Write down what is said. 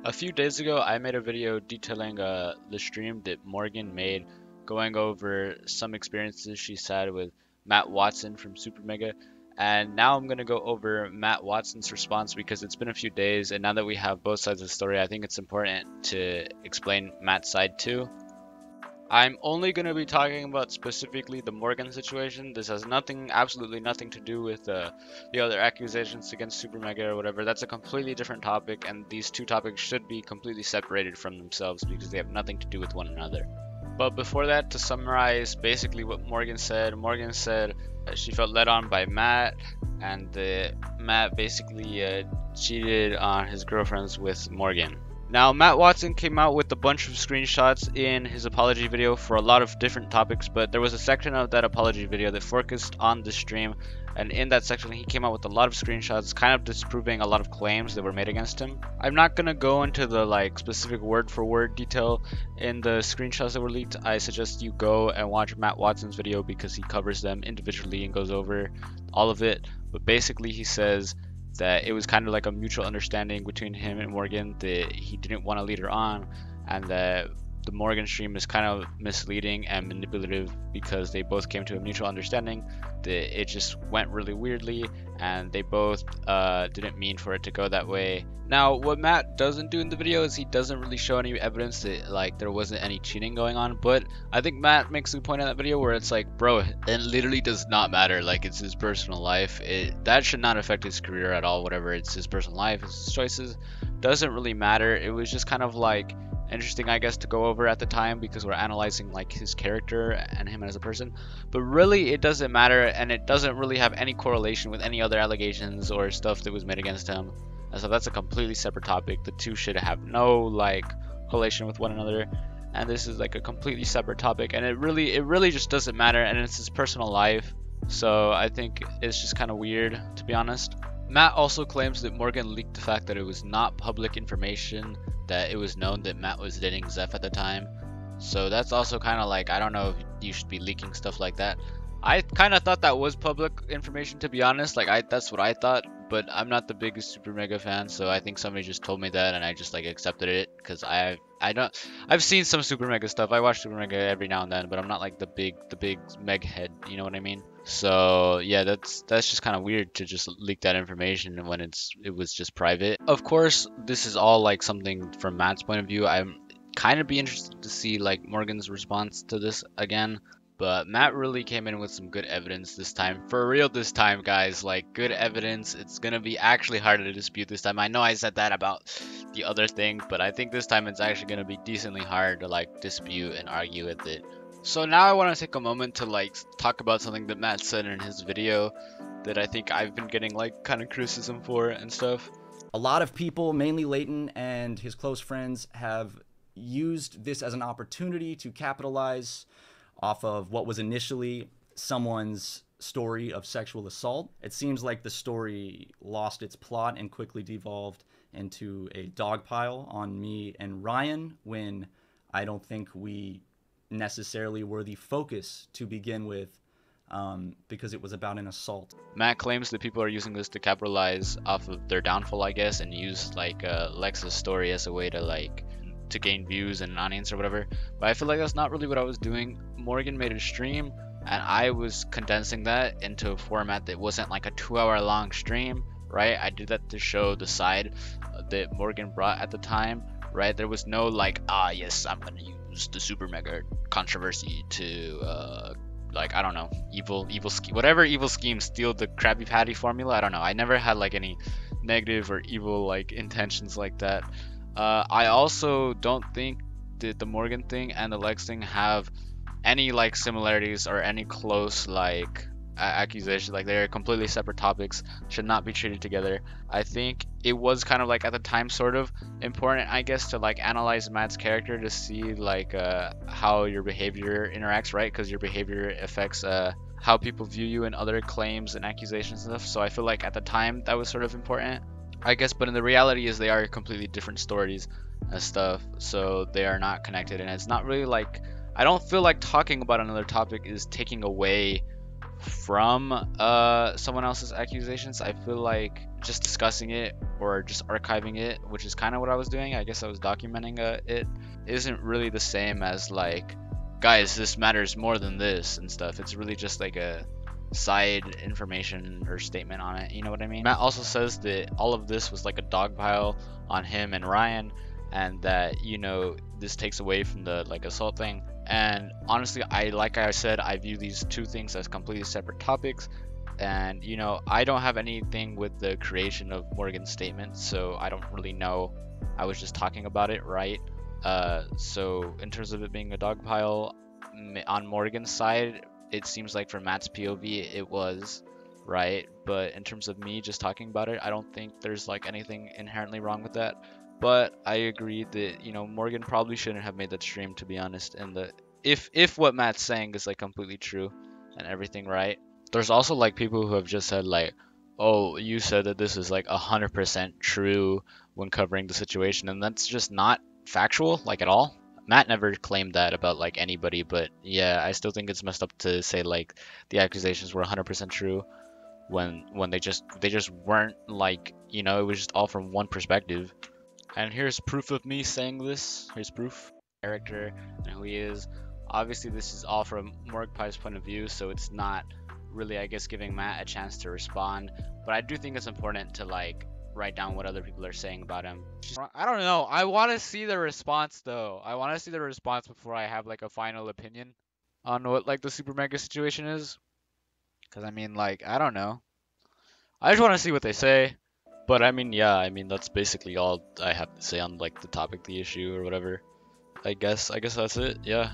A few days ago, I made a video detailing the stream that Morgan made, going over some experiences she's had with Matt Watson from SuperMega. And now I'm going to go over Matt Watson's response because it's been a few days, and now that we have both sides of the story, I think it's important to explain Matt's side too. I'm only going to be talking about specifically the Morgan situation. This has nothing, absolutely nothing to do with the other accusations against SuperMega or whatever. That's a completely different topic, and these two topics should be completely separated from themselves because they have nothing to do with one another. But before that, to summarize basically what Morgan said that she felt led on by Matt, and that Matt basically cheated on his girlfriends with Morgan. Now, Matt Watson came out with a bunch of screenshots in his apology video for a lot of different topics, but there was a section of that apology video that focused on the stream, and in that section he came out with a lot of screenshots kind of disproving a lot of claims that were made against him. I'm not gonna go into the specific word for word detail in the screenshots that were leaked. I suggest you go and watch Matt Watson's video because he covers them individually and goes over all of it. But basically he says that it was kind of like a mutual understanding between him and Morgan that he didn't want to lead her on, and that the Morgan stream is kind of misleading and manipulative because they both came to a mutual understanding that it just went really weirdly, and they both didn't mean for it to go that way. Now, what Matt doesn't do in the video is he doesn't really show any evidence that there wasn't any cheating going on, but I think Matt makes a point in that video where it's like, bro, it literally does not matter. It's his personal life. That should not affect his career at all. Whatever, it's his personal life, it's his choices, doesn't really matter. It was just kind of interesting, I guess, to go over at the time because we're analyzing his character and him as a person, but really it doesn't matter, and it doesn't really have any correlation with any other allegations or stuff that was made against him. And so that's a completely separate topic. The two should have no correlation with one another, and this is a completely separate topic, and it really just doesn't matter, and it's his personal life. So I think it's just kind of weird, to be honest. Matt also claims that Morgan leaked the fact that it was not public information, that it was known that Matt was dating Zeph at the time. So that's also kind of I don't know if you should be leaking stuff like that. I kind of thought that was public information, to be honest. That's what I thought, but I'm not the biggest SuperMega fan, so I think somebody just told me that, and I just accepted it because I've seen some SuperMega stuff. I watch SuperMega every now and then, but I'm not the big Meg head, you know what I mean? So yeah, that's just kind of weird to just leak that information when it was just private. Of course, this is all something from Matt's point of view. I'm kind of be interested to see Morgan's response to this again. But Matt really came in with some good evidence this time. For real this time, guys. Good evidence. It's gonna be actually harder to dispute this time. I know I said that about the other thing, but I think this time it's actually gonna be decently hard to dispute and argue with it. So now I want to take a moment to talk about something that Matt said in his video that I think I've been getting kind of criticism for and stuff. A lot of people, mainly Leighton and his close friends, have used this as an opportunity to capitalize off of what was initially someone's story of sexual assault. It seems like the story lost its plot and quickly devolved into a dogpile on me and Ryan, when I don't think we necessarily were the focus to begin with, because it was about an assault. Matt claims that people are using this to capitalize off of their downfall, I guess, and use Lex's story as a way to gain views and audience or whatever. But I feel that's not really what I was doing. Morgan made a stream, and I was condensing that into a format that wasn't a 2-hour long stream, right? I did that to show the side that Morgan brought at the time, right? There was no yes, I'm gonna use the SuperMega controversy to I don't know, whatever evil scheme, steal the Krabby Patty formula. I don't know. I never had any negative or evil intentions like that. I also don't think that the Morgan thing and the Lex thing have any similarities or any close accusations. They're completely separate topics, should not be treated together. I think it was kind of at the time sort of important, I guess, to analyze Matt's character to see how your behavior interacts, right? Because your behavior affects how people view you and other claims and accusations and stuff. So I feel at the time that was sort of important, I guess, but in the reality is they are completely different stories and stuff, so they are not connected, and it's not really I don't feel talking about another topic is taking away from someone else's accusations. I feel just discussing it or just archiving it, which is kind of what I was doing. I guess I was documenting it. Isn't really the same as like, guys, this matters more than this and stuff. It's really just like a side information or statement on it. You know what I mean? Matt also says that all of this was like a dog pile on him and Ryan, and that, you know, this takes away from the like assault thing. And honestly, like I said, I view these two things as completely separate topics. And you know, I don't have anything with the creation of Morgan's statement, so I don't really know. I was just talking about it, right? So in terms of it being a dog pile on Morgan's side, it seems like from Matt's POV it was, right? But in terms of me just talking about it, I don't think there's like anything inherently wrong with that. But I agree that, you know, Morgan probably shouldn't have made that stream, to be honest. And the if what Matt's saying is like completely true and everything, right? There's also like people who have just said like, oh, you said that this is like 100% true when covering the situation, and that's just not factual like at all. Matt never claimed that about like anybody, but yeah, I still think it's messed up to say like the accusations were 100% true when they just weren't, like, you know, it was just all from one perspective. And here's proof of me saying this. Here's proof. Character and who he is. Obviously, this is all from Morgpie's point of view, so it's not really, I guess, giving Matt a chance to respond. But I do think it's important to like write down what other people are saying about him. I don't know. I want to see the response though. I want to see the response before I have like a final opinion on what like the SuperMega situation is. Cause I mean, like, I don't know. I just want to see what they say. But I mean, yeah, I mean that's basically all I have to say on like the topic, the issue, or whatever. I guess that's it. Yeah.